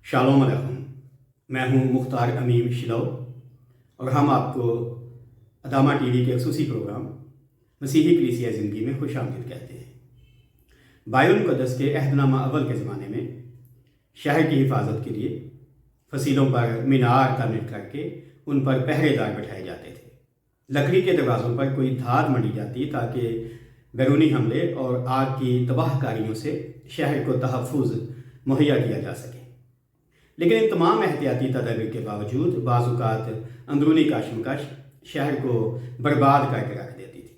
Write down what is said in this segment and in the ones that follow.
Shalom अलैकुम। मैं हूं मुख्तार अमीम शिलो और हम आपको अदामा टीवी के खसूसी प्रोग्राम मसीही कलीसिया ज़िंदगी में खुश आमदीद कहते हैं। बाइबल मुक़द्दस के अहदनामा अव्वल के ज़माने में शहर की हिफाजत के लिए फसीलों पर मीनार तामीर करके उन पर पहरेदार बैठाए जाते थे। लकड़ी के दरवाज़ों पर कोई धार मंडी जाती ताकि बैरूनी हमले और आग की तबाहकारियों से शहर को तहफ़्फ़ुज़ मुहैया किया जा सके। लेकिन इन तमाम एहतियाती तदाबीर के बावजूद बाज़ औक़ात अंदरूनी कशमकश शहर को बर्बाद करके रख देती थी।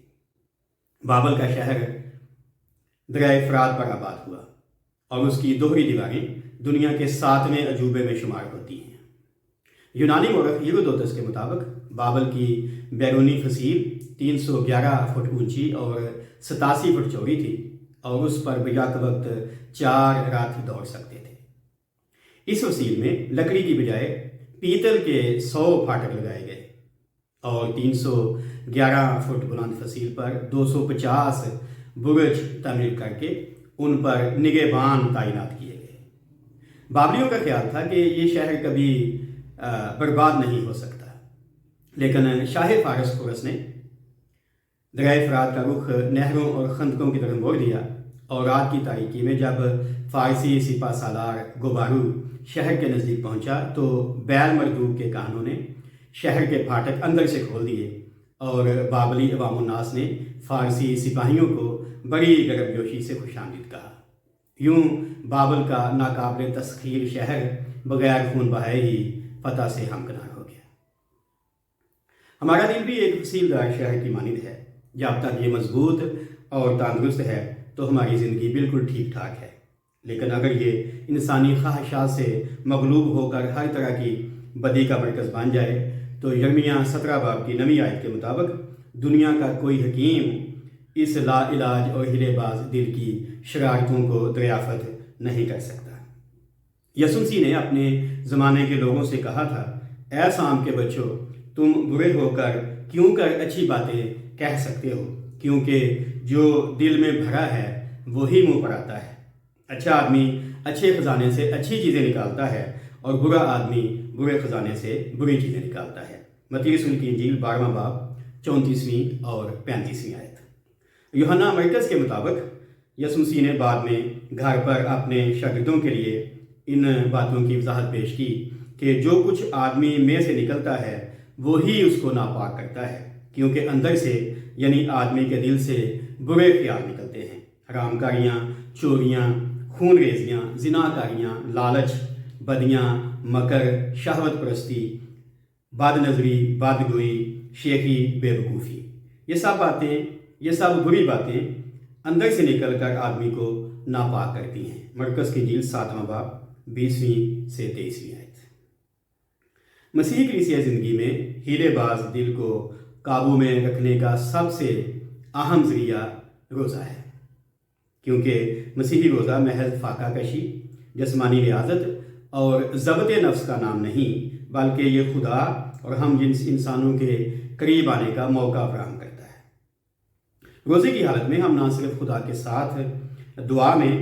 बाबल का शहर दरियाए फ़रात पर आबाद हुआ और उसकी दोहरी दीवारें दुनिया के 7वें अजूबे में शुमार होती हैं। यूनानी मौरख हेरोदोतस के मुताबिक बाबल की बैरूनी फसील 311 फुट ऊंची और 87 फुट चौड़ी थी और उस पर बियाक वक्त 4 रात दौड़ सकते थे। इस फसील में लकड़ी की बजाय पीतल के 100 फाटक लगाए गए और 311 फुट बुलंद फसील पर 250 बुर्ज तामीर करके उन पर निगहबान तैनात किए गए। बाबलियों का ख्याल था कि ये शहर कभी बर्बाद नहीं हो सकता, लेकिन शाह फारस पुरस ने दरियाए फ़रात का रुख नहरों और खंदकों की तरफ मोड़ दिया और रात की तारीकी में जब फ़ारसी सिपा सालार गोबारू शहर के नज़दीक पहुंचा तो बैल मरदूक के काहनों ने शहर के फाटक अंदर से खोल दिए और बाबली अवामुन्नास ने फ़ारसी सिपाहियों को बड़ी गर्मजोशी से खुशामदीद कहा। यूं बाबल का नाकाबिल तस्खीर शहर बगैर खून बहाए ही फतह से हमकिनार हो गया। हमारा दिल भी एक फसीलदार शहर की मानिंद है। जब तक ये मजबूत और तंदुरुस्त है तो हमारी ज़िंदगी बिल्कुल ठीक ठाक है, लेकिन अगर ये इंसानी ख्वाहिशात से मगलूब होकर हर तरह की बदी का मरकज़ बन जाए तो यर्मिया 17 बाब की 9वीं आयत के मुताबिक दुनिया का कोई हकीम इस लाइलाज और हिलेबाज दिल की शरारतों को दरियाफ़त नहीं कर सकता। यसुह मसीह ने अपने ज़माने के लोगों से कहा था, ऐ शाम के बच्चों, तुम बुरे होकर क्यों कर अच्छी बातें कह सकते हो, क्योंकि जो दिल में भरा है वही मुंह पर आता है। अच्छा आदमी अच्छे ख़जाने से अच्छी चीज़ें निकालता है और बुरा आदमी बुरे ख़जाने से बुरी चीज़ें निकालता है। मत्ती रसूल की इंजील 12वां बाब 34वीं और 35वीं आयत। यूहन्ना मरकज़ के मुताबिक यसुह मसीह ने बाद में घर पर अपने शागिर्दों के लिए इन बातों की वजाहत पेश की कि जो कुछ आदमी में से निकलता है वही उसको नापाक करता है, क्योंकि अंदर से यानी आदमी के दिल से बुरे ख्याल निकलते हैं। हरामकारियाँ, चोरियाँ, खून रेजियाँ, जिनाकारियाँ, लालच, बदियाँ, मकर, शहवत परस्ती, बदनज़री, बदगोई, शेखी, बेवकूफ़ी, ये सब बुरी बातें अंदर से निकल कर आदमी को नापाक करती हैं। मरकज़ की इंजील 7वां बाब 20वीं से 23वीं आयत। मसीही कलीसिया ज़िंदगी में हीलेबाज दिल को काबू में रखने का सबसे अहम ज़रिया रोज़ा है, क्योंकि मसीही रोज़ा महज फाका कशी, जिस्मानी रियाजत और ज़बत नफ्स का नाम नहीं, बल्कि ये खुदा और हम जिन्स इंसानों के करीब आने का मौका फराहम करता है। रोज़े की हालत में हम ना सिर्फ खुदा के साथ दुआ में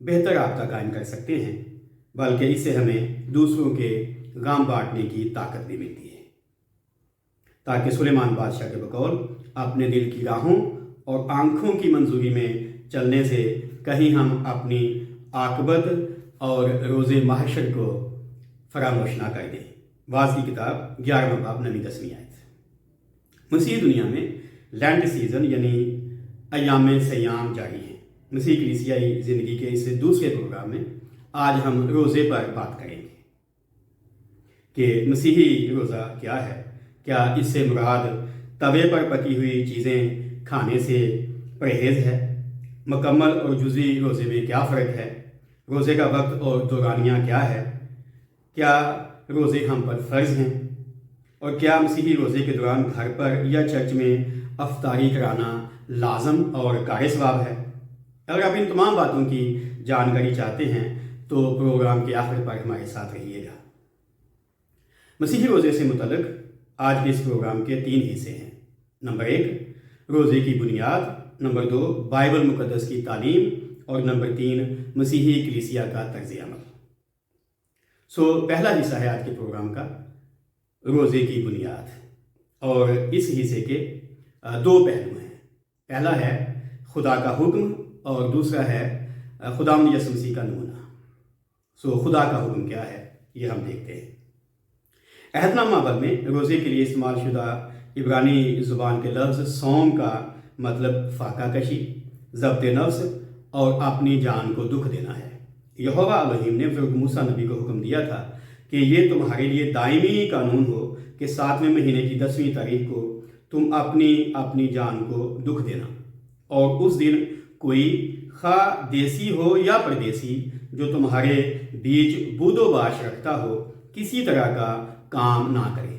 बेहतर राब्ता कायम कर सकते हैं, बल्कि इससे हमें दूसरों के गम बांटने की ताकत भी मिलती है, ताकि सुलेमान बादशाह के बकौल अपने दिल की राहों और आँखों की मंजूरी में चलने से कहीं हम अपनी आकबत और रोज़े महशर को फरामोश ना कर दें। वाज़ की किताब 11वां बाब 9वीं-10वीं आयत। मसीह दुनिया में लैंड सीज़न यानी अयाम सयाम जारी है। मसीह कलीसियाई ज़िंदगी के इस दूसरे प्रोग्राम में आज हम रोज़े पर बात करेंगे कि मसीही रोज़ा क्या है, क्या इससे मुराद तवे पर पकी हुई चीज़ें खाने से परहेज़ है, मुकम्मल और जुज़ी रोज़े में क्या फ़र्क है, रोज़े का वक्त और दौरानिया क्या है, क्या रोज़े हम पर फ़र्ज़ हैं और क्या मसीही रोज़े के दौरान घर पर या चर्च में अफ्तारी कराना लाजम और कार सवाब है। अगर आप इन तमाम बातों की जानकारी चाहते हैं तो प्रोग्राम के आखिर पर हमारे साथ रहिएगा। मसीही रोज़े से मुतल्लिक़ आज के इस प्रोग्राम के 3 हिस्से हैं। नंबर 1 रोज़े की बुनियाद, नंबर 2 बाइबल मुक़द्दस की तालीम और नंबर 3 मसीही कलीसिया का तर्ज़ अमल। پہلا حصہ ہے آج کے پروگرام کا، روزے کی بنیاد، اور اس حصے کے دو پہلو ہیں۔ پہلا ہے خدا کا حکم اور دوسرا ہے خداوند یسوع مسیح کا نمونہ۔ خدا کا حکم کیا ہے یہ ہم دیکھتے ہیں۔ عہد نامہ اول میں روزے کے لیے استعمال شدہ عبرانی زبان کے لفظ صوم کا مطلب فاقہ کشی، ضبط نفس اور اپنی جان کو دکھ دینا ہے۔ یہوہ الہیم نے بزرگ موسیٰ نبی کو حکم دیا تھا کہ یہ تمہارے لیے دائمی قانون ہو کہ 7ویں مہینے کی 10ویں تاریخ کو تم اپنی جان کو دکھ دینا، اور اس دن کوئی خواہ دیسی ہو یا پردیسی جو تمہارے بیچ بود و باش رکھتا ہو کسی طرح کا کام نہ کرے،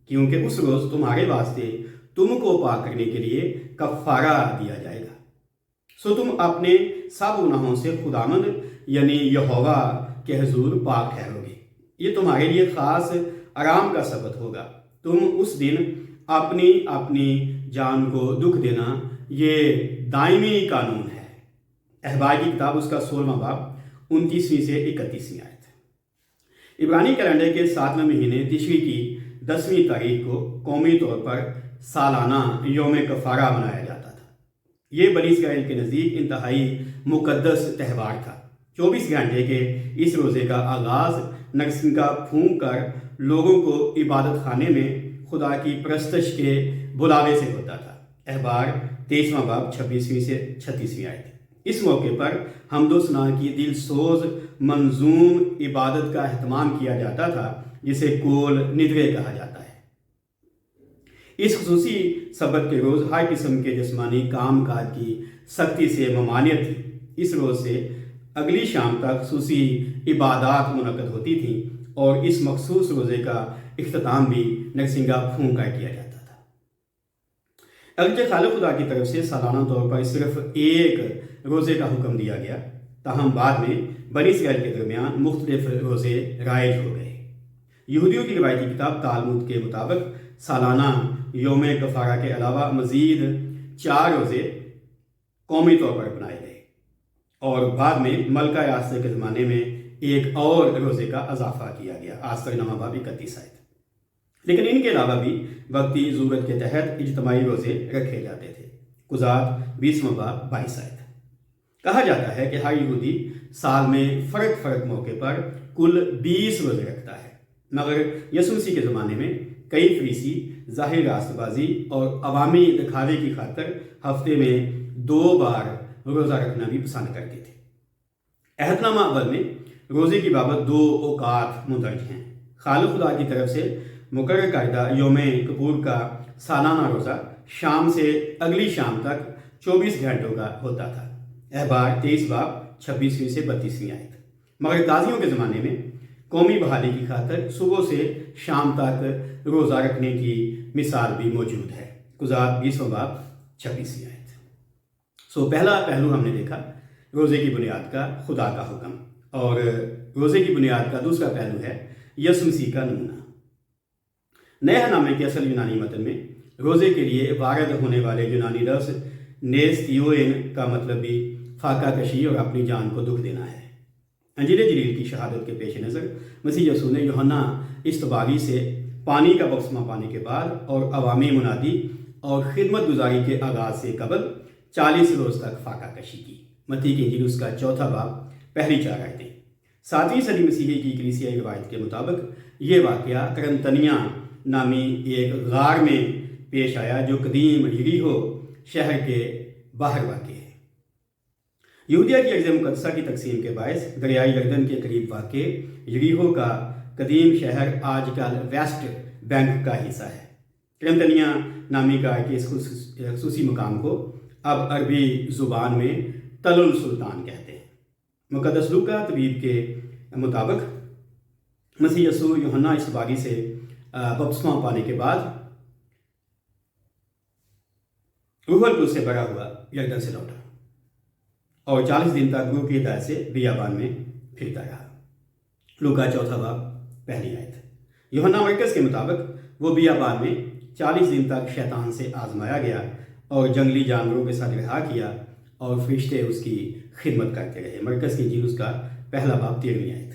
کیونکہ اس روز تمہارے واسطے تم کو پاک کرنے کے لیے کفارہ دیا جائے گا۔ تم اپنے سب گناہوں سے خداوند یعنی یہوہ کے حضور پاک ٹھہرو گے۔ یہ تمہارے لیے خاص آرام کا سبت ہوگا۔ تم اس دن اپنی جان کو دکھ دینا یہ دائمی قانون ہے۔ احبار کی کتاب اس کا 16واں باب 29ویں سے 31ویں آیت۔ عبرانی کیلنڈر کے 7ویں مہینے تشری کی 10ویں تاریخ کو قومی طور پر سالانہ یوم کفارہ منایا جاتا تھا۔ یہ بنی اسرائیل کے نزدیک انتہائی مقدس تہوار تھا۔ 24 گھنٹے کے اس روزے کا آغاز نرسنگا پھونک کر لوگوں کو عبادت خانے میں خدا کی پرستش کے بلاوے سے ہوتا تھا۔ احبار 23واں باب 26ویں سے 36ویں آیت۔ اس موقع پر حمد و ثنا کی دل سوز منظوم عبادت کا اہتمام کیا جاتا تھا، جسے کول ندوے کہا جاتا ہے۔ اس خصوصی سبت کے روز ہر قسم کے جسمانی کام کاج کی سختی سے ممانعت تھی۔ اس روز سے اگلی شام تک خصوصی عبادات منعقد ہوتی تھیں، اور اس مخصوص روزے کا اختتام بھی نرسنگا پھونک کر کیا جاتا تھا۔ اگرچہ خالق خدا کی طرف سے سالانہ طور پر صرف ایک روزے کا حکم دیا گیا، تاہم بعد میں بنی اسرائیل کے درمیان مختلف روزے رائج ہو گئے۔ یہودیوں کی روایتی کتاب تالمود کے مطابق سالانہ یوم کفارہ کے علاوہ مزید 4 روزے قومی طور پر بنائے گئے، اور بعد میں ملکہ آستر کے زمانے میں ایک اور روزے کا اضافہ کیا گیا، آستر نامہ باب 31 آیت۔ لیکن ان کے علاوہ بھی وقتی ضرورت کے تحت اجتماعی روزے رکھے جاتے تھے۔ قضات 20واں باب 22 آیت۔ کہا جاتا ہے کہ ہر یہودی سال میں فرق موقع پر کل 20 روزے رکھتا ہے، مگر یسوع مسیح کے زمانے میں کئی فریسی ظاہر راست بازی اور عوامی دکھاوے کی خاطر ہفتے میں 2 بار روزہ رکھنا بھی پسند کرتے تھے۔ عہد نامہ اول میں روزے کی بابت 2 اوقات مندرج ہیں۔ خالق خدا کی طرف سے مقرر کردہ یوم کپور کا سالانہ روزہ شام سے اگلی شام تک 24 گھنٹوں کا ہوتا تھا۔ احبار 23 باب 26ویں سے 32ویں آیت۔ مگر قاضیوں کے زمانے میں قومی بحالی کی خاطر صبح سے شام تک روزہ رکھنے کی مثال بھی موجود ہے۔ قضات 20واں باب 26ویں آیت۔ پہلا پہلو ہم نے دیکھا روزے کی بنیاد کا خدا کا حکم، اور روزے کی بنیاد کا دوسرا پہلو ہے یسوع مسیح کا نمونہ۔ نئے نامے کے اصل یونانی متن میں روزے کے لیے وارد ہونے والے یونانی لفظ نیستیوئن کا مطلب بھی فاقہ کشی اور اپنی جان کو دکھ دینا ہے۔ انجیل جلیل کی شہادت کے پیش نظر مسیح یسوع نے یوحنا استباغی سے پانی کا بپتسمہ پانے کے بعد اور عوامی منادی اور خدمت گزاری کے آغاز سے قبل 40 روز تک فاقہ کشی کی۔ متی کی انجیل اس کا 4واں باب پہلی 4 آیتیں۔ 7ویں صدی مسیحی کی کلیسیائی روایت کے مطابق یہ واقعہ قرنطنیہ نامی ایک غار میں پیش آیا جو قدیم یریحو شہر کے باہر واقع ہے۔ یہودیہ کی ارض مقدسہ کی تقسیم کے باعث دریائے یردن کے قریب واقع یریحو کا قدیم شہر آج کل ویسٹ بینک کا حصہ ہے۔ قرنطنیہ نامی گائے کے اس خصوصی مقام کو اب عربی زبان میں تل السلطان کہتے ہیں۔ مقدس لوکا طبیب کے مطابق مسیح یسوع یوحنا استباغی سے بپتسمہ پانے کے بعد روح القدس سے بھرا ہوا یردن سے لوٹا اور 40 دن تک روح کی ہدایت سے بیابان میں پھرتا رہا۔ لوکا 4واں باب پہلی آیت۔ یوحنا مرکز کے مطابق وہ بیابان میں 40 دن تک شیطان سے آزمایا گیا اور جنگلی جانوروں کے ساتھ رہا کیا، اور فرشتے اس کی خدمت کرتے رہے۔ مرکز کی انجیل اس کا پہلا باب 13ویں آیت۔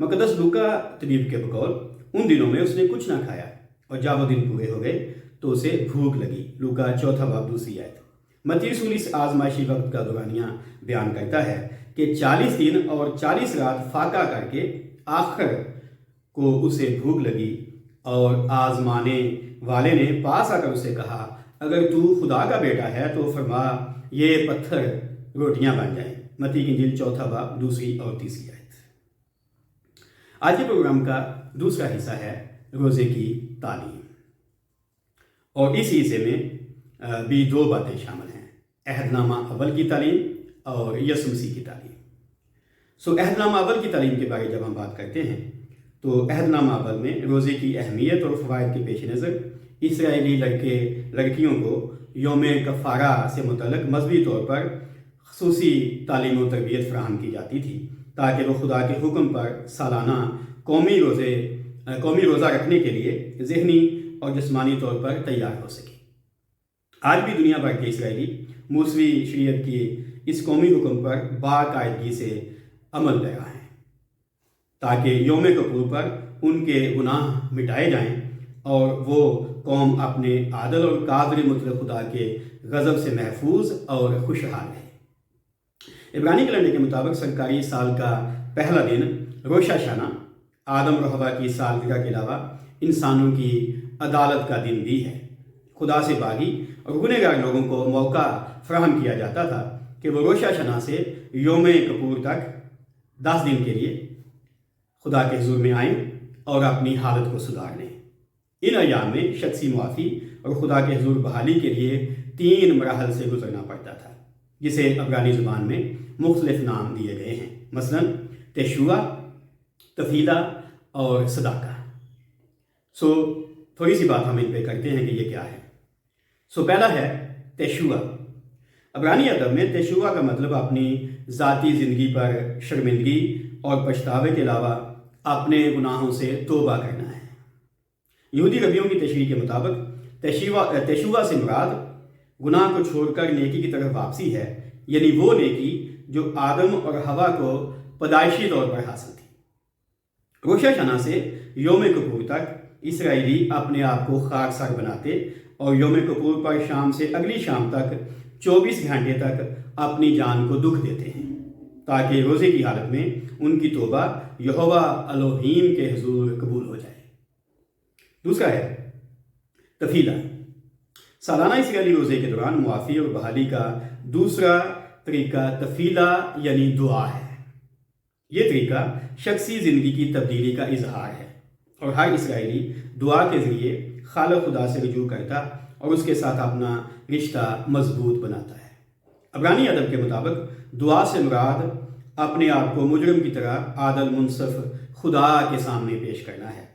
मुक़द्दस लूका तबीब के बकौल उन दिनों में उसने कुछ ना खाया, और जब वो दिन पूरे हो गए तो उसे भूख लगी। लूका 4 बाब 2 आयत। मत्ती रसूल इस आजमाइशी वक्त का दौरानिया बयान करता है कि 40 दिन और 40 रात फाका करके आखिर को उसे भूख लगी, और आजमाने वाले ने पास आकर उसे कहा, अगर तू खुदा का बेटा है तो फरमा ये पत्थर रोटियां बन जाएं। मत्ती की इंजील 4 बाब 2 और 3 आयत। आज के प्रोग्राम का दूसरा हिस्सा है रोज़े की तालीम, और इस हिस्से में भी 2 बातें शामिल हैं, अहदनामा अव्वल की तालीम और यसु मसीह की तालीम। अहदनामा अव्वल की तालीम के बारे में जब हम बात करते हैं तो अहदनामा अव्वल में रोज़े की अहमियत और फ़वाइद के पेश नज़र इसराइली लड़के लड़कियों को यौम कफ़ारा से मुतल्लिक़ मजहबी तौर पर ख़ुसूसी तालीम और तरबियत फ़राहम की जाती थी, ताकि वो खुदा के हुक्म पर सालाना कौमी रोज़ा रखने के लिए ज़हनी और जिस्मानी तौर पर तैयार हो सके। आज भी दुनिया भर के इसराइली मूसवी शरीयत की इस कौमी हुक्म पर बाकायदगी से अमल कर रहे हैं, ताकि यौम कपूर पर उनके गुनाह मिटाए जाएं और वो कौम अपने आदल और कादिर मुतलक खुदा के गज़ब से महफूज और खुशहाल है। इब्रानी कैलेंडर के मुताबिक सरकारी साल का पहला दिन रोशा शाना आदम और हवा की सालगिरह के अलावा इंसानों की अदालत का दिन भी है। खुदा से बागी और गुनहगार लोगों को मौका फराहम किया जाता था कि वो रोशा शना से यौम कपूर तक 10 दिन के लिए खुदा के हुजूर में आएँ और अपनी हालत को सुधार लें। इन अयाम में शख्सी मुआफ़ी और खुदा के हुजूर बहाली के लिए 3 मराहल से गुजरना पड़ता था, जिसे अब्रानी ज़ुबान में मुख्तलिफ नाम दिए गए हैं, मसलन तेशुआ, तफीला और सदाका। थोड़ी सी बात हम इन पे करते हैं कि ये क्या है। पहला है तेशुआ। अब्रानी अदब में तेशुआ का मतलब अपनी ज़ाती ज़िंदगी पर शर्मिंदगी और पछतावे के अलावा अपने गुनाहों से तौबा करना है। यहूदी रबियों की तशरीह के मुताबिक तेशुआ से मुराद गुनाह को छोड़कर नेकी की तरफ वापसी है, यानी वो नेकी जो आदम और हवा को पैदाइशी तौर पर हासिल थी। रोशा शना से यौम कपूर तक इसराइली अपने आप को खाकसार बनाते और यौम कपूर पर शाम से अगली शाम तक 24 घंटे तक अपनी जान को दुख देते हैं, ताकि रोज़े की हालत में उनकी तौबा यहोवा एलोहीम के हुजूर कबूल हो जाए। दूसरा है तफीला। सालाना इसराइली रोज़े के दौरान मुआफ़ी और बहाली का दूसरा तरीका तफीला यानी दुआ है। ये तरीका शख्सी ज़िंदगी की तब्दीली का इजहार है और हर इसराइली दुआ के ज़रिए खालिक खुदा से रुजू करता और उसके साथ अपना रिश्ता मजबूत बनाता है। अब्रानी अदब के मुताबिक दुआ से मुराद अपने आप को मुजरिम की तरह आदल मुनसफ खुदा के सामने पेश करना है,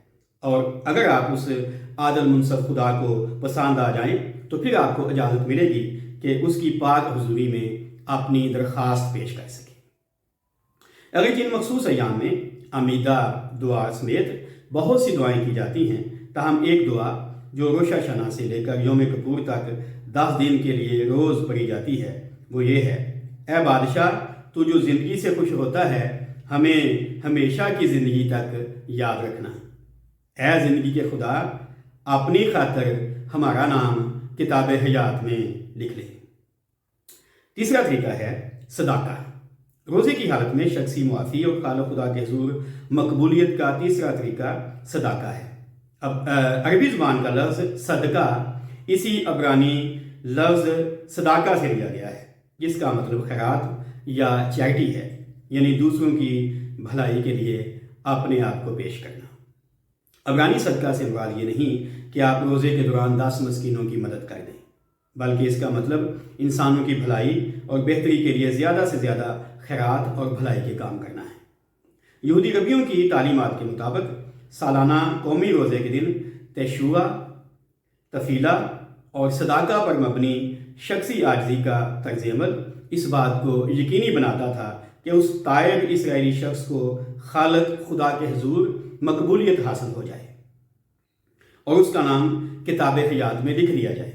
और अगर आप उस आदल मुनसफ खुदा को पसंद आ जाएं तो फिर आपको इजाज़त मिलेगी कि उसकी पाक हुजूरी में अपनी दरख्वास्त पेश कर सके। अगर जिन मखसूस अयाम में अमीदा दुआ समेत बहुत सी दुआएं की जाती हैं, ताहम एक दुआ जो रोशा शना से लेकर यौम कपूर तक 10 दिन के लिए रोज़ पढ़ी जाती है वो ये है, ए बादशाह, तू जो ज़िंदगी से खुश होता है हमें हमेशा की ज़िंदगी तक याद रखना। ए ज़िंदगी के खुदा, अपनी खातर हमारा नाम किताब हयात में लिख ले। तीसरा तरीका है सदाका। रोज़े की हालत में शख्सी मुआफ़ी और खालिक खुदा के हुजूर मकबूलियत का तीसरा तरीका सदाका है। अब अरबी ज़ुबान का लफ्ज़ सदका इसी अब्रानी लफ्ज़ सदाका से लिया गया है, जिसका मतलब खैरात या चैरिटी है, यानी दूसरों की भलाई के लिए अपने आप को पेश करना। अब्रानी सदका से मुराद ये नहीं कि आप रोज़े के दौरान 10 मस्कीनों की मदद कर दें, बल्कि इसका मतलब इंसानों की भलाई और बेहतरी के लिए ज़्यादा से ज़्यादा खैरात और भलाई के काम करना है। यहूदी रबियों की तालीमात के मुताबिक सालाना कौमी रोज़े के दिन तेशुआ, तफीला और सदाका पर मबनी शख्सी आजिज़ी का तर्ज़ अमल इस बात को यकीनी बनाता था कि उस तायब इसराइली शख्स को खालिक खुदा के हुजूर मकबूलियत हासिल हो जाए और उसका नाम किताब हयात में लिख दिया जाए।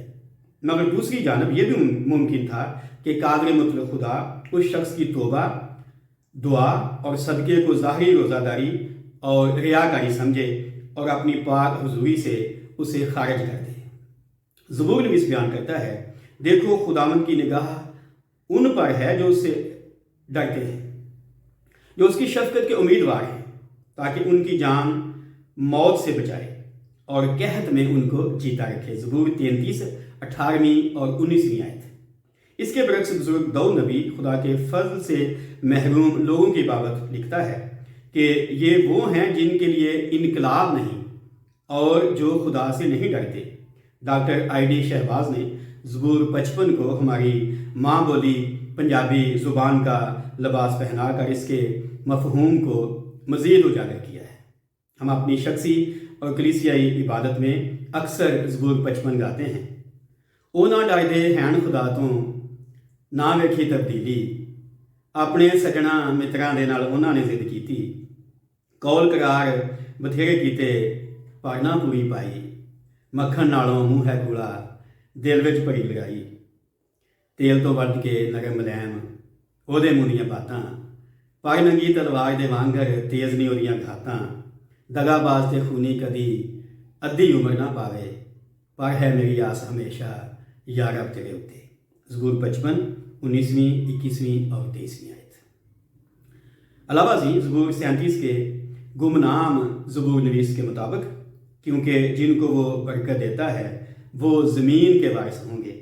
मगर दूसरी जानब यह भी मुमकिन था कि कादिर मुतलक खुदा उस शख्स की तौबा, दुआ और सदक़े को ज़ाहिरी रोज़ादारी اور ریاکاری سمجھے اور اپنی پاک حضوری سے اسے خارج کر دے۔ زبور نویس بیان کرتا ہے، دیکھو خداوند کی نگاہ ان پر ہے جو اس سے ڈرتے ہیں، جو اس کی شفقت کے امیدوار ہیں، تاکہ ان کی جان موت سے بچائے اور قحط میں ان کو جیتا رکھے۔ زبور 33 18 اور 19 آیت۔ اس کے برعکس بزرگ داؤد نبی خدا کے فضل سے محروم لوگوں کی بابت لکھتا ہے کہ یہ وہ ہیں جن کے لیے انقلاب نہیں اور جو خدا سے نہیں ڈرتے۔ ڈاکٹر آئی ڈی شہباز نے زبور 55 کو ہماری ماں بولی پنجابی زبان کا لباس پہنا کر اس کے مفہوم کو مزید اجاگر کیا ہے۔ ہم اپنی شخصی اور کلیسیائی عبادت میں اکثر زبور 55 گاتے ہیں۔ او نہ ڈر دے ہین خدا تو نہ ویکھی تبدیلی، اپنے سجنا متراں دے نال انہاں نے ضد کیتی، کول قرار بتھیرے کیتے پر نہ پوری پائی، مکھن نالوں منہ ہے کوڑا دل وچ بڑی لگائی، تیل تو ود کے نرم ملائم او دے منہ دیاں باتاں، پر ننگی تلوار دے وانگر تیز نہیں اودیاں گھاتاں، دگا باز تے خونی کدی ادھی عمر نہ پاوے، پر ہے میری آس ہمیشہ یا رب تیرے اتے۔ زبور 55 19 21 اور 23 آیت۔ علاوہ ازیں زبور 37 کے گمنام زبور نویس کے مطابق کیونکہ جن کو وہ برکت دیتا ہے وہ زمین کے وارث ہوں گے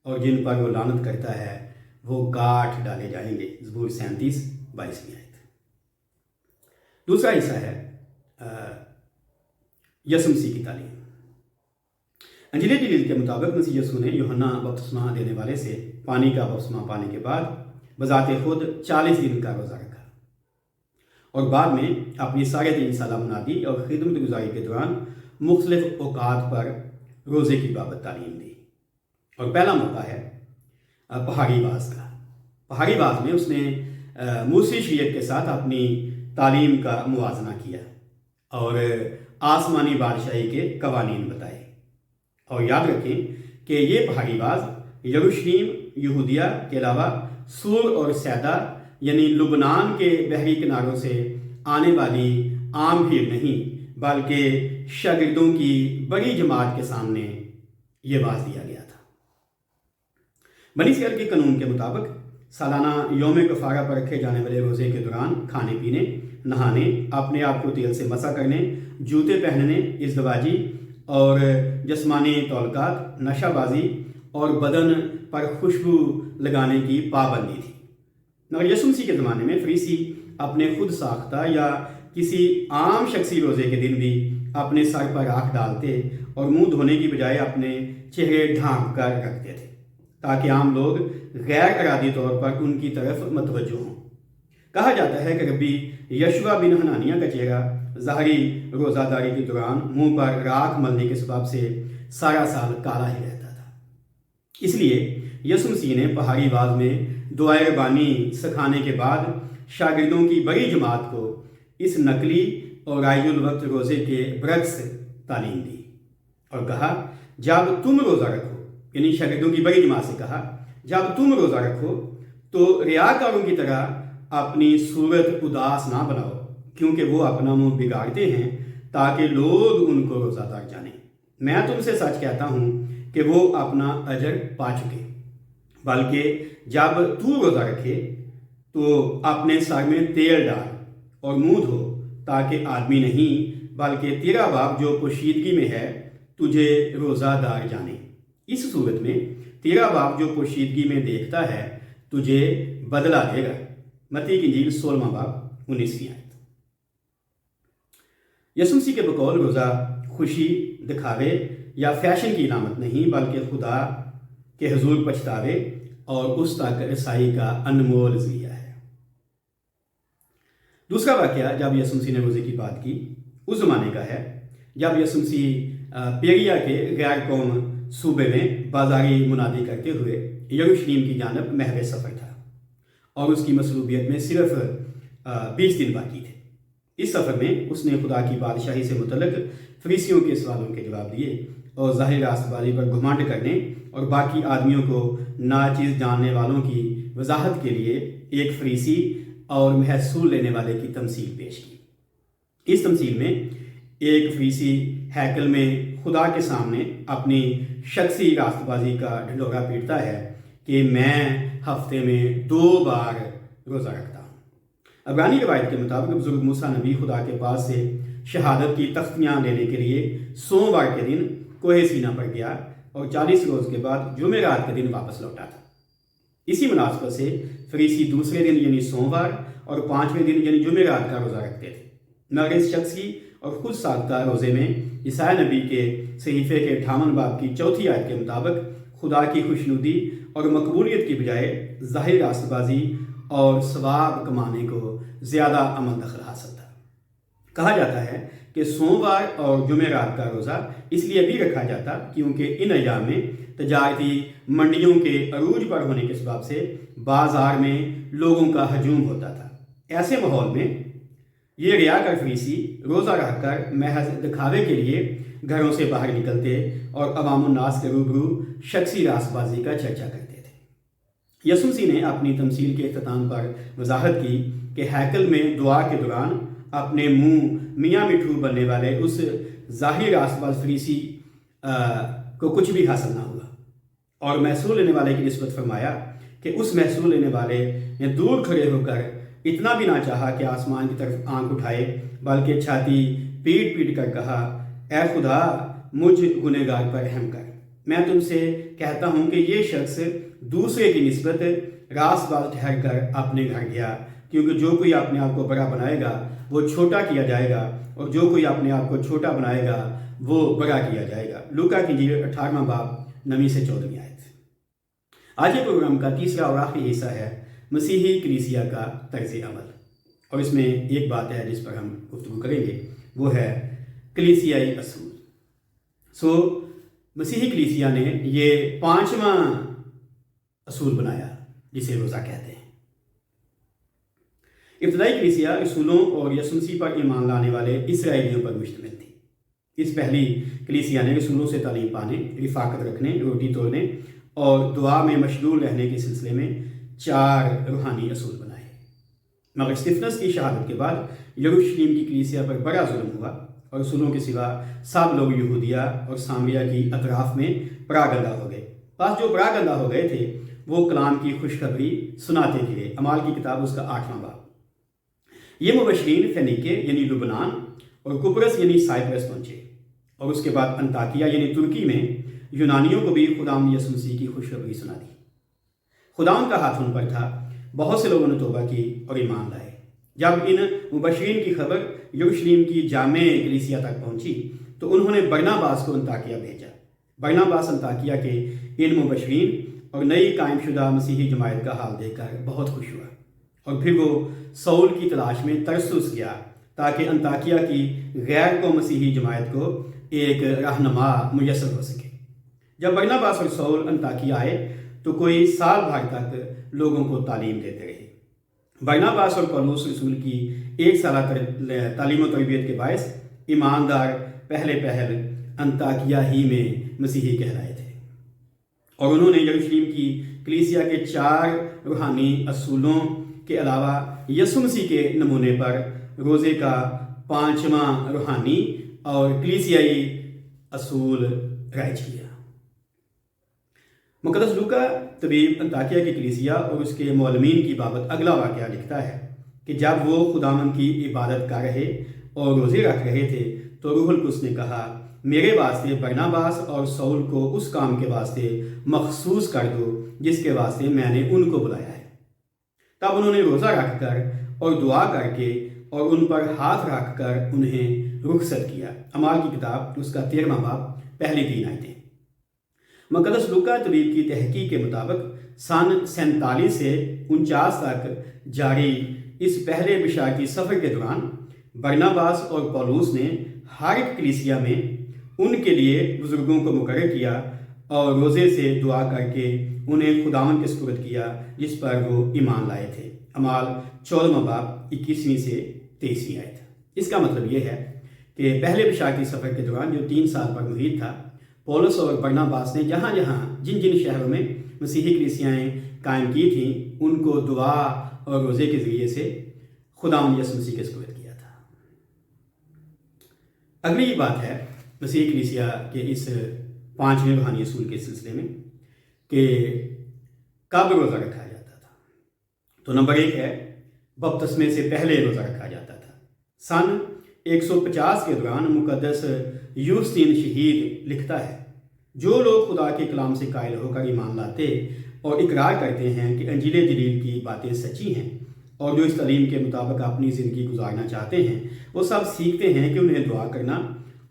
اور جن پر وہ لعنت کرتا ہے وہ گاٹھ ڈالے جائیں گے۔ زبور 37 22 آیت۔ دوسرا حصہ ہے یسوع مسیح کی تعلیم۔ انجیل جلیل کے مطابق مسیح یسوع نے یوحنا بپتسمہ دینے والے سے پانی کا بپتسمہ پانے کے بعد بذات خود 40 دن کا روزہ رکھا اور بعد میں اپنی 3.5 سالہ منادی اور خدمت گزاری کے دوران مختلف اوقات پر روزے کی بابت تعلیم دی۔ اور پہلا موقع ہے پہاڑی باز کا۔ پہاڑی باز میں اس نے موسی شریعت کے ساتھ اپنی تعلیم کا موازنہ کیا اور آسمانی بادشاہی کے قوانین بتائے۔ اور یاد رکھیں کہ یہ پہاڑی باز یروشلم یہودیہ کے علاوہ سور اور سیدہ یعنی لبنان کے بحری کناروں سے آنے والی عام بھیڑ نہیں بلکہ شاگردوں کی بڑی جماعت کے سامنے یہ واز دیا گیا تھا۔ بنی اسرائیل کے قانون کے مطابق سالانہ یوم کفارہ پر رکھے جانے والے روزے کے دوران کھانے پینے، نہانے، اپنے آپ کو تیل سے مسح کرنے، جوتے پہننے، ازدواجی اور جسمانی تعلقات، نشہ بازی اور بدن پر خوشبو لگانے کی پابندی تھی۔ مگر یسوع مسیح کے زمانے میں فریسی اپنے خود ساختہ یا کسی عام شخصی روزے کے دن بھی اپنے سر پر راکھ ڈالتے اور منہ دھونے کی بجائے اپنے چہرے ڈھانپ کر رکھتے تھے تاکہ عام لوگ غیر ارادی طور پر ان کی طرف متوجہ ہوں۔ کہا جاتا ہے کہ ربی یشوع بن حنانیہ کا چہرہ ظاہری روزہ داری کے دوران منہ پر راکھ ملنے کے سبب سے سارا سال کالا ہی رہتا تھا۔ اس لیے یسوع مسیح نے پہاڑی باز میں دعائے ربانی سکھانے کے بعد شاگردوں کی بڑی جماعت کو اس نقلی اور رائج الوقت روزے کے برعکس تعلیم دی اور کہا، جب تم روزہ رکھو، یعنی شاگردوں کی بڑی جماعت سے کہا، جب تم روزہ رکھو تو ریاکاروں کی طرح اپنی صورت اداس نہ بناؤ، کیونکہ وہ اپنا منہ بگاڑتے ہیں تاکہ لوگ ان کو روزہ دار جانیں۔ میں تم سے سچ کہتا ہوں کہ وہ اپنا اجر پا چکے۔ بلکہ جب تو روزہ رکھے تو اپنے سر میں تیل ڈال اور منہ دھو تاکہ آدمی نہیں بلکہ تیرا باپ جو پوشیدگی میں ہے تجھے روزہ دار جانے۔ اس صورت میں تیرا باپ جو پوشیدگی میں دیکھتا ہے تجھے بدلہ دے گا۔ متی کی انجیل 16 باب 19 آیت۔ یسوع مسیح کے بقول روزہ خوشی، دکھاوے یا فیشن کی علامت نہیں بلکہ خدا کے حضور پچھتاوے اور اس تک رسائی کا انمول ذریعہ ہے۔ دوسرا واقعہ جب یسوع مسیح نے روزے کی بات کی اس زمانے کا ہے جب یسوع مسیح پیریا کے غیر قوم صوبے میں بازاری منادی کرتے ہوئے یروشلم کی جانب محو سفر تھا اور اس کی مصلوبیت میں صرف 20 دن باقی تھے۔ اس سفر میں اس نے خدا کی بادشاہی سے متعلق فریسیوں کے سوالوں کے جواب دیے اور ظاہر راست بازی پر گھمانڈ کرنے اور باقی آدمیوں کو ناچیز جاننے والوں کی وضاحت کے لیے ایک فریسی اور محصول لینے والے کی تمثیل پیش کی۔ اس تمثیل میں ایک فریسی ہیکل میں خدا کے سامنے اپنی شخصی راست بازی کا ڈھنڈورا پیٹتا ہے کہ میں ہفتے میں 2 بار روزہ رکھتا ہوں۔ عبرانی روایت کے مطابق بزرگ موسیٰ نبی خدا کے پاس سے شہادت کی تختیاں لینے کے لیے سوموار کے دن کوہ سینا پر گیا اور 40 روز کے بعد جمعرات کے دن واپس لوٹا تھا۔ اسی مناسبت سے فریسی دوسرے دن یعنی سوموار اور 5ویں دن یعنی جمعرات کا روزہ رکھتے تھے، مگر اس شخصی اور خود ساختہ روزے میں عیسائی نبی کے صحیفے کے 58 باب کی 4 آیت کے مطابق خدا کی خوشنودی اور مقبولیت کی بجائے ظاہر راست بازی اور ثواب کمانے کو زیادہ عمل دخل حاصل تھا۔ کہا جاتا ہے کہ سوموار اور جمعرات کا روزہ اس لیے بھی رکھا جاتا کیونکہ ان ایام میں تجارتی منڈیوں کے عروج پر ہونے کے سبب سے بازار میں لوگوں کا ہجوم ہوتا تھا۔ ایسے ماحول میں یہ ریاکار فریسی روزہ رکھ کر محض دکھاوے کے لیے گھروں سے باہر نکلتے اور عوام الناس کے روبرو شخصی راست بازی کا چرچا کرتے تھے۔ یسوع مسیح نے اپنی تمثیل کے اختتام پر وضاحت کی کہ ہیکل میں دعا کے دوران اپنے منہ میاں مٹھو بننے والے اس ظاہری راست باز فریسی کو کچھ بھی حاصل نہ ہوا، اور محصول لینے والے کی نسبت فرمایا کہ اس محصول لینے والے نے دور کھڑے ہو کر اتنا بھی نہ چاہا کہ آسمان کی طرف آنکھ اٹھائے، بلکہ چھاتی پیٹ پیٹ کر کہا، اے خدا مجھ گنہگار پر رحم کر۔ میں تم سے کہتا ہوں کہ یہ شخص دوسرے کی نسبت راست باز ٹھہر کر اپنے گھر گیا، کیونکہ جو کوئی اپنے آپ کو بڑا بنائے گا وہ چھوٹا کیا جائے گا، اور جو کوئی اپنے آپ کو چھوٹا بنائے گا وہ بڑا کیا جائے گا۔ لوکا کی انجیل 18واں باب 9 سے 14 آیت۔ آج کے پروگرام کا تیسرا اور آخری حصہ ہے مسیحی کلیسیا کا طرز عمل، اور اس میں ایک بات ہے جس پر ہم گفتگو کریں گے، وہ ہے کلیسیائی اصول۔ مسیحی کلیسیا نے یہ 5واں اصول بنایا جسے روزہ کہتے ہیں۔ ابتدائی کلیسیا رسولوں اور یسوع مسیح پر ایمان لانے والے اسرائیلیوں پر مشتمل تھی۔ اس پہلی کلیسیا نے رسولوں سے تعلیم پانے، رفاقت رکھنے، روٹی توڑنے اور دعا میں مشغول رہنے کے سلسلے میں 4 روحانی اصول بنائے۔ مگر اسطفنس کی شہادت کے بعد یروشلم کی کلیسیا پر بڑا ظلم ہوا، اور رسولوں کے سوا سب لوگ یہودیہ اور سامریہ کی اطراف میں پراگندہ ہو گئے۔ بس جو پراگندہ ہو گئے تھے وہ کلام کی خوشخبری سناتے پھرے۔ اعمال کی کتاب اس کا 8واں باب۔ یہ مبشرین فینیکے یعنی لبنان اور قبرص یعنی سائپرس پہنچے، اور اس کے بعد انطاکیہ یعنی ترکی میں یونانیوں کو بھی خداوند یسوع مسیح کی خوشخبری سنا دی۔ خداوند کا ہاتھ ان پر تھا، بہت سے لوگوں نے توبہ کی اور ایمان لائے۔ جب ان مبشرین کی خبر یروشلم کی جامع کلیسیا تک پہنچی تو انہوں نے برناباس کو انطاکیہ بھیجا۔ برناباس انطاکیہ کے ان مبشرین اور نئی قائم شدہ مسیحی جماعت کا حال دیکھ کر بہت خوش ہوا، اور پھر وہ سول کی تلاش میں ترسس گیا تاکہ انطاکیہ کی غیر کو مسیحی جماعت کو ایک رہنما میسر ہو سکے۔ جب برناباس اور سول انطاکیہ آئے تو کوئی سال بھر تک لوگوں کو تعلیم دیتے رہے۔ برناباس اور پولس رسول کی 1 سالہ تعلیم و تربیت کے باعث ایماندار پہلے پہل انطاکیہ ہی میں مسیحی کہلائے تھے، اور انہوں نے یروشلم کی کلیسیا کے 4 روحانی اصولوں کے علاوہ یسوع مسیح کے نمونے پر روزے کا 5واں روحانی اور کلیسیائی اصول رائج کیا۔ مقدس لوکا طبیب انطاکیہ کی کلیسیا اور اس کے معلمین کی بابت اگلا واقعہ لکھتا ہے کہ جب وہ خداوند کی عبادت کر رہے اور روزے رکھ رہے تھے تو روح القدس نے کہا، میرے واسطے برناباس اور سول کو اس کام کے واسطے مخصوص کر دو جس کے واسطے میں نے ان کو بلایا ہے۔ تب انہوں نے روزہ رکھ کر اور دعا کر کے اور ان پر ہاتھ رکھ کر انہیں رخصت کیا۔ اعمال کی کتاب اس کا 13واں باب پہلی 3 آیتیں۔ مقدس لوکا طبیب کی تحقیق کے مطابق سن 47 سے 49 تک جاری اس پہلے بشارتی سفر کے دوران برناباس اور پولس نے ہر ایک کلیسیا میں ان کے لیے بزرگوں کو مقرر کیا اور روزے سے دعا کر کے انہیں خداوند کے سپرد کیا جس پر وہ ایمان لائے تھے۔ اعمال 14واں باب 21ویں سے 23ویں آیت۔ اس کا مطلب یہ ہے کہ پہلے بشارتی سفر کے دوران جو 3 سال پر محیط تھا، پولس اور برناباس نے جہاں جہاں جن شہروں میں مسیحی کلیسیائیں قائم کی تھیں ان کو دعا اور روزے کے ذریعے سے خداوند یسوع مسیح کے سپرد کیا تھا۔ अगली बात है मसीही कलीसिया के इस 5वें रूहानी असूल के सिलसिले में कि कब रोज़ा रखा जाता था। तो नंबर 1 है बपतिस्मे से पहले रोज़ा रखा जाता था। सन 150 के दौरान मुकद्दस यूस्तीन शहीद लिखता है, जो लोग खुदा के कलाम से कायल होकर ईमान लाते और इकरार करते हैं कि अंजील जलील की बातें सच्ची हैं और जो इस तालीम के मुताबिक अपनी ज़िंदगी गुजारना चाहते हैं, वो सब सीखते हैं कि उन्हें दुआ करना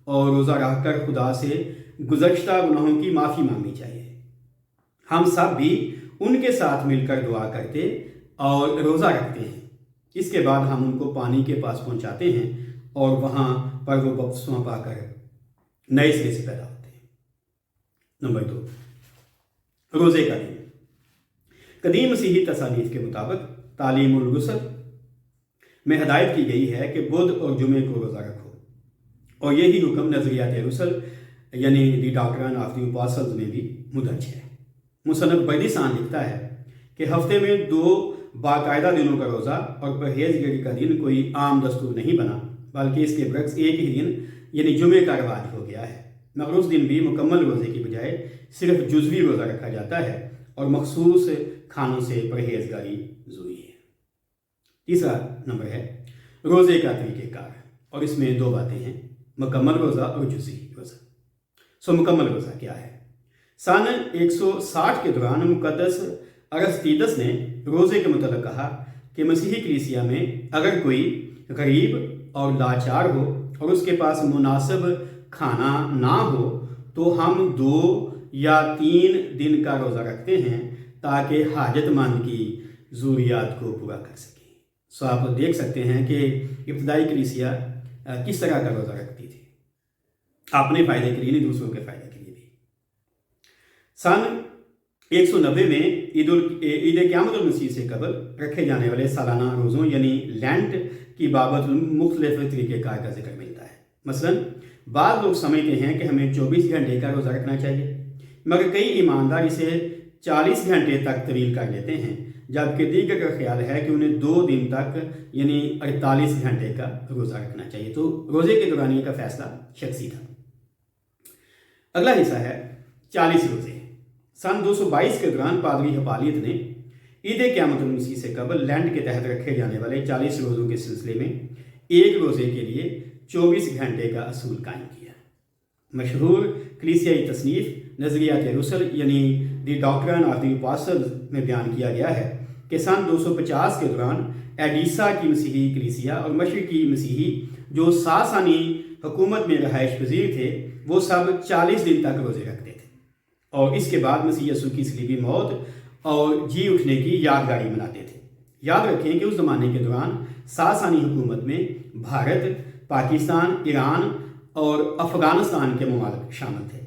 और रोज़ा रख कर खुदा से गुज़श्ता गुनाहों की माफ़ी मांगनी चाहिए। हम सब भी उनके साथ मिलकर दुआ करते और रोज़ा रखते हैं। इसके बाद हम उनको पानी के पास पहुंचाते हैं और वहाँ पर वो बपतिस्मा पाकर नए सिरे से पैदा होते हैं। नंबर 2, रोज़े का दिन। कदीम मसीही तसानीफ के मुताबिक तालीमुल गुस्ल में हदायत की गई है कि बुध और जुमे को रोज़ा रखो, और यही हुक्म नज़रियात रुसल यानी दी डॉक्ट्रिन ऑफ द अपोस्टल्स में भी मुदर्ज है। मुसन्नफ़ बदीसान लिखता है कि हफ्ते में 2 बाकायदा दिनों का रोज़ा और परहेज़गारी का दिन कोई आम दस्तूर नहीं बना, बल्कि इसके बरक्स एक ही दिन यानी जुमे का रिवाज हो गया है। मगर उस दिन भी मुकम्मल रोज़े की बजाय सिर्फ जुज़वी रोज़ा रखा जाता है और मखसूस खानों से परहेज़गारी ज़रूरी है। तीसरा नंबर है रोज़े का तरीक़ेकार, और इसमें 2 बातें हैं, मुकम्मल रोज़ा और जुज़वी रोज़ा। सो मुकम्मल रोज़ा क्या है? सन 160 के दौरान मुकद्दस अरस्तीदस ने रोज़े के मतलब कहा कि मसीही कलीसिया में अगर कोई गरीब और लाचार हो और उसके पास मुनासिब खाना ना हो तो हम 2 या 3 दिन का रोज़ा रखते हैं ताकि हाजतमंद की ज़रूरियात को पूरा कर सकें। सो आप देख सकते हैं कि इब्तदाई कलीसिया किस तरह का रोज़ा रखती थी, अपने फ़ायदे के लिए नहीं, दूसरों के फ़ायदे के लिए भी। सन 190 में ईद क़यामतुल मसीह से कबल रखे जाने वाले सालाना रोज़ों यानी लेंट की बाबत मुख्तलिफ तरीक़ेकार का जिक्र मिलता है। मसलन बाद लोग समझते हैं कि हमें 24 घंटे का रोज़ा रखना चाहिए, मगर कई ईमानदार इसे 40 घंटे तक तवील कर लेते हैं, जबकि दीगर का ख्याल है कि उन्हें 2 दिन तक यानी 48 घंटे का रोज़ा रखना चाहिए। तो रोज़े के दौरानिए का फैसला शख्सी था। अगला हिस्सा है 40 रोज़े। सन 222 के दौरान पादरी हपालियत ने ईद क़यामतुल मसीह से कबल लैंड के तहत रखे जाने वाले 40 रोज़ों के सिलसिले में एक रोज़े के लिए 24 घंटे का असूल कायम किया। मशहूर कलीसियाई तसनीफ़ नज़रियात रुसल यानी दी डॉक्ट्रिन ऑफ द अपोस्टल्स में बयान किया गया है कि सन 250 के दौरान एडिसा की मसीही कलीसिया और मशरिकी मसीही जो सासानी हुकूमत में रहायश पजीर थे, वो सब 40 दिन तक रोज़े रखते थे और इसके बाद मसीह यसू की सलीबी मौत और जी उठने की यादगारी मनाते थे। याद रखें कि उस ज़माने के दौरान सासानी हुकूमत में भारत, पाकिस्तान, ईरान और अफ़गानिस्तान के ममालिक शामिल थे।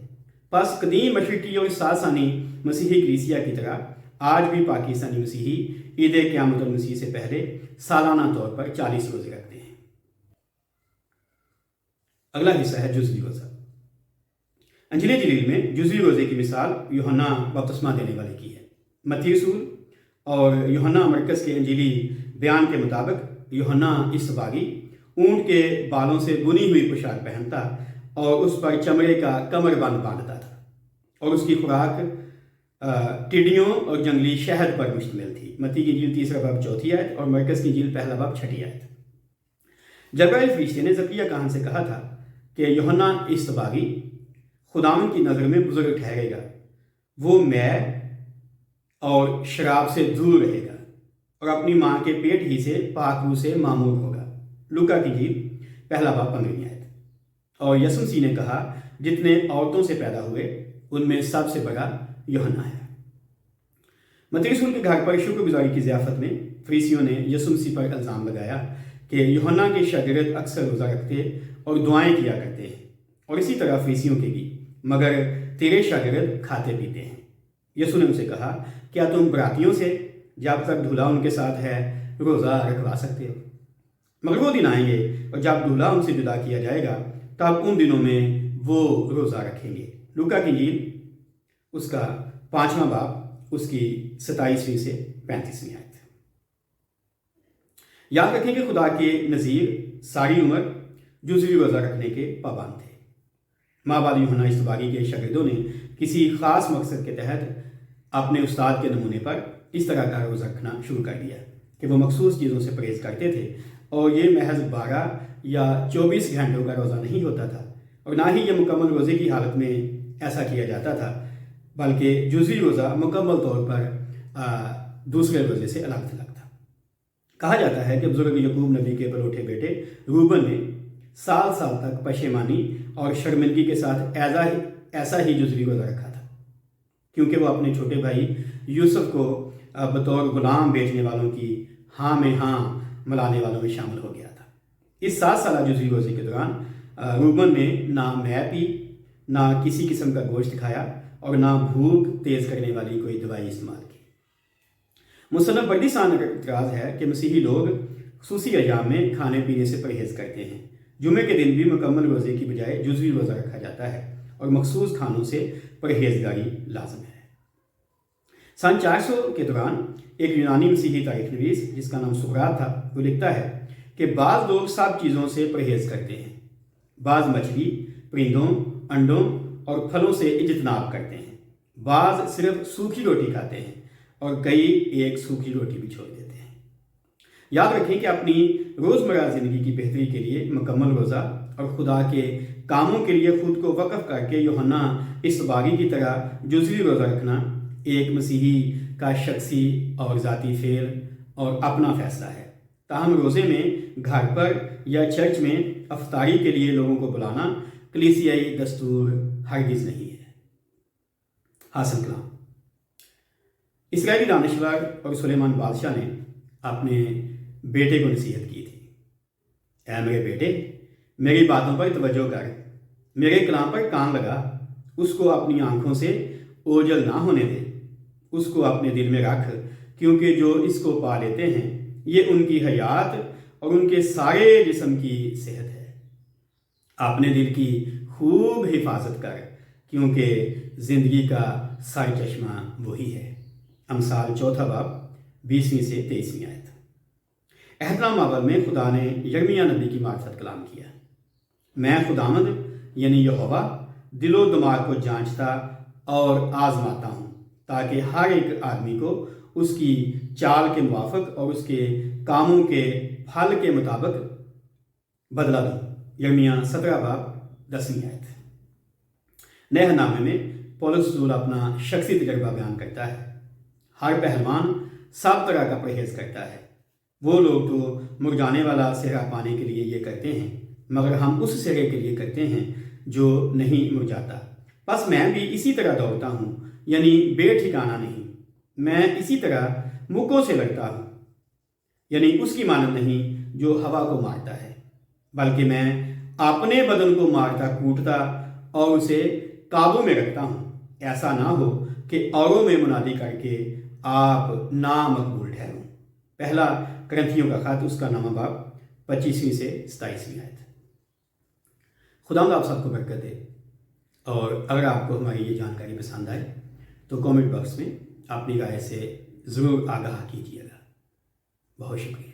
बस कदीम मशरिकी और सासानी मसीही कलीसिया की तरह आज भी पाकिस्तानी मसीही ईद क़यामतुल मसीह से पहले सालाना तौर पर 40 रोज़े रखते हैं। अगला हिस्सा है जुज़वी रोज़ा। अंजील जलील में जुज़वी रोज़े की मिसाल यूहन्ना बपतिस्मा देने वाले की है। मत्ती रसूल और यूहन्ना मरकज़ के अंजीली बयान के मुताबिक यूहन्ना इस्तबागी ऊँट के बालों से बुनी हुई पोशाक पहनता और उस पर चमड़े का कमरबंद बांधता था और उसकी खुराक टिड्डियों और जंगली शहद पर मुश्तमिल थी। मत्ती की इंजील 3 बाब 4 आयत और मरकज़ की इंजील 1 बाब 6 आयत। जब्राइल फरिश्ते ने ज़करिया काहन से कहा था कि यूहन्ना इस्तबागी खुदावंद की नज़र में बुजुर्ग ठहरेगा, वो मैं और शराब से दूर रहेगा और अपनी माँ के पेट ही से पाक रूह से मामूर होगा। लूका की इंजील 1 बाब 15 आयत। और यसुम मसीह ने कहा, जितने औरतों से पैदा हुए उनमें सबसे बड़ा यूहन्ना है। मत्ती रसूल के घर पर शुक्रगुजारी की ज़ियाफ़त में फरीसियों ने यसुम मसीह पर इल्ज़ाम लगाया कि यूहन्ना के शागिर्द अक्सर रोज़ा रखते और दुआएं किया करते हैं और इसी तरह फरीसियों के भी, मगर तेरे शागिर्द खाते पीते हैं। यसुम ने उनसे कहा, क्या तुम बरातियों से जब तक दूल्हा उनके साथ है रोज़ा रखवा सकते हो? मगर वो दिन आएंगे और जब दूल्हा उनसे जुदा किया जाएगा तब उन दिनों में वो रोज़ा रखेंगे। लूका की इंजील उसका 5वां बाब उसकी 27वीं से 35वीं आयत। याद रखें कि खुदा के नज़ीर सारी उम्र जुज़वी रोज़ा रखने के पाबंद थे। माबाद यूहन्ना इस्तबारी के शागिर्दों ने किसी ख़ास मकसद के तहत अपने उस्ताद के नमूने पर इस तरह का रोज़ा रखना शुरू कर दिया कि वो मखसूस चीज़ों से परहेज़ करते थे, और ये महज 12 या 24 घंटों का रोज़ा नहीं होता था, और ना ही ये मुकम्मल रोज़े की हालत में ऐसा किया जाता था, बल्कि जुज़वी रोज़ा मुकम्मल तौर पर दूसरे रोज़े से अलग थलग था। कहा जाता है कि बुज़ुर्ग यकूब नबी के बलूठे बेटे रूबन ने साल साल तक पशेमानी और शर्मिंदगी के साथ ऐसा ही जुज़वी रोज़ा रखा था, क्योंकि वो अपने छोटे भाई यूसुफ को बतौर गुलाम बेचने वालों की हाँ में हाँ मिलाने वालों में शामिल हो गया था। इस 7 साल जुज़वी रोज़े के दौरान रूबन ने ना मैं पी, ना किसी किस्म का गोश्त खाया, और ना भूख तेज़ करने वाली कोई दवाई इस्तेमाल की। मुसन्नफ़ बड़ी सान इतराज़ है कि मसीही लोग खुसूसी अय्याम में खाने पीने से परहेज़ करते हैं। जुमे के दिन भी मुकम्मल रोज़े की बजाय जुज़वी रोज़ा रखा जाता है, और मखसूस खानों से परहेज़गारी लाजम है। सन 400 के दौरान एक यूनानी मसीही तारीख नवीस जिसका नाम सुकरात था, वो लिखता है कि बाज़ लोग सब चीज़ों से परहेज़ करते हैं, बाज़ मछली, परिंदों, अंडों और फलों से इज्तनाब करते हैं, बाज़ सिर्फ सूखी रोटी खाते हैं, और कई एक सूखी रोटी भी छोड़ देते हैं। याद रखें कि अपनी रोज़मर्रा ज़िंदगी की बेहतरी के लिए मुकम्मल रोज़ा और खुदा के कामों के लिए खुद को वक़्फ़ करके यूहन्ना इस्तबारी की तरह जुज़वी रोज़ा रखना एक मसीही का शख्सी और ज़ाती फ़ेल और अपना फ़ैसला है। ताहम रोज़े में घर पर या चर्च में अफ्तारी के लिए लोगों को बुलाना कलीसियाई दस्तूर हरगिज़ नहीं है। हासिल कलाम। इस्राएली दानिशवर और सुलेमान बादशाह ने अपने बेटे को नसीहत की थी, ऐ मेरे बेटे, मेरी बातों पर तवज्जो कर, मेरे कलाम पर कान लगा, उसको अपनी आंखों से ओझल ना होने दे, उसको अपने दिल में रख, क्योंकि जो इसको पा लेते हैं ये उनकी हयात और उनके सारे जिस्म की सेहत है। अपने दिल की खूब हिफाजत कर, क्योंकि ज़िंदगी का सर चश्मा वही है। अमसाल 4 बाब 20वीं से 23वीं आयत। एहतराम अव्वल में खुदा ने यर्मिया नबी की मार्फत कलाम किया, मैं खुदामद यानी यहोवा दिलो दिमाग को जांचता और आजमाता हूँ, ताकि हर एक आदमी को उसकी चाल के मुवाफिक और उसके कामों के फल के मुताबिक बदला दूँ। यर्मिया 17 बाब 10वीं आयत। नए नामे में पौलुस रसूल अपना शख्सी तजर्बा बयान करता है। हर पहलवान सब तरह का परहेज़ करता है। वो लोग तो मुरझाने वाला सेहरा पाने के लिए ये करते हैं, मगर हम उस सेहरे के लिए करते हैं जो नहीं मुरझाता। बस मैं भी इसी तरह दौड़ता हूँ, यानी बेठिकाना नहीं। मैं इसी तरह मुक्कों से लड़ता हूँ, यानी उसकी मानद नहीं जो हवा को मारता है, बल्कि मैं अपने बदन को मारता कूटता और उसे काबू में रखता हूँ, ऐसा ना हो कि औरों में मुनादी करके आप नामकबूल ठहरो। पहला करंथियों का खत उसका 9 बाब 25वीं से 27वीं आयत। खुदावंद आप सबको बरकत दे, और अगर आपको हमारी ये जानकारी पसंद आए तो कमेंट बॉक्स में अपनी राय से ज़रूर आगाह कीजिएगा। बहुत शुक्रिया।